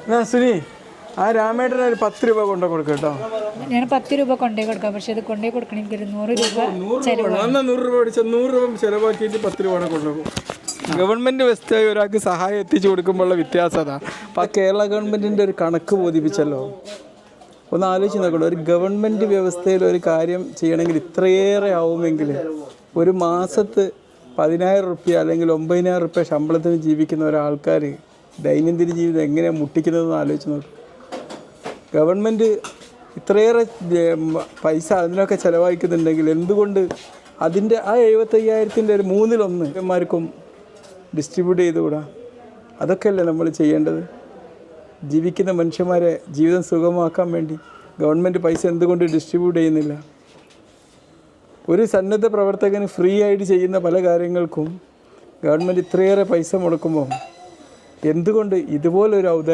എന്നാ സുനി, ആ രാമേട്ടന് ഒരു 10 രൂപ കൊണ്ടു കൊടുക്കും കേട്ടോ. ഞാൻ 10 രൂപ കൊണ്ടേ കൊടുക്കാം, പക്ഷെ അത് കൊണ്ടേ കൊടുക്കണമെങ്കിൽ ഒരു 100 രൂപ ചെലവ്. എന്നാൽ 100 രൂപ അടിച്ചാൽ 100 രൂപ ചിലവാക്കിയിട്ട് 10 രൂപ കൊണ്ടുപോകും. ഗവൺമെൻറ് വ്യവസ്ഥയായി ഒരാൾക്ക് സഹായം എത്തിച്ചു കൊടുക്കുമ്പോഴുള്ള വ്യത്യാസം അതാ. അപ്പോൾ കേരള ഗവൺമെൻറ്റിൻ്റെ ഒരു കണക്ക് ബോധിപ്പിച്ചല്ലോ. ഒന്ന് ആലോചിച്ച് നോക്കണം, ഒരു ഗവൺമെൻറ് വ്യവസ്ഥയിൽ ഒരു കാര്യം ചെയ്യണമെങ്കിൽ ഇത്രയേറെ ആവുമെങ്കിൽ ഒരു മാസത്ത് 10,000 റുപ്യ അല്ലെങ്കിൽ 9,000 റുപ്യ ശമ്പളത്തിന് ജീവിക്കുന്ന ഒരാൾക്കാർ ദൈനംദിന ജീവിതം എങ്ങനെയാണ് മുട്ടിക്കുന്നതെന്ന് ആലോചിച്ച് നോക്കും. ഗവൺമെൻറ് ഇത്രയേറെ പൈസ അതിനൊക്കെ ചിലവഴിക്കുന്നുണ്ടെങ്കിൽ എന്തുകൊണ്ട് അതിൻ്റെ ആ 75,000-ൻ്റെ ഒരു 1/3 മാർക്കും ഡിസ്ട്രിബ്യൂട്ട് ചെയ്തുകൂടാ? അതൊക്കെയല്ലേ നമ്മൾ ചെയ്യേണ്ടത്. ജീവിക്കുന്ന മനുഷ്യന്മാരെ ജീവിതം സുഗമമാക്കാൻ വേണ്ടി ഗവൺമെൻറ് പൈസ എന്തുകൊണ്ട് ഡിസ്ട്രിബ്യൂട്ട് ചെയ്യുന്നില്ല? ഒരു സന്നദ്ധ പ്രവർത്തകന് ഫ്രീ ആയിട്ട് ചെയ്യുന്ന പല കാര്യങ്ങൾക്കും ഗവൺമെൻറ് ഇത്രയേറെ പൈസ മുടക്കുമ്പോൾ എന്തുകൊണ്ട് ഇതുപോലൊരു ഔദാര്യം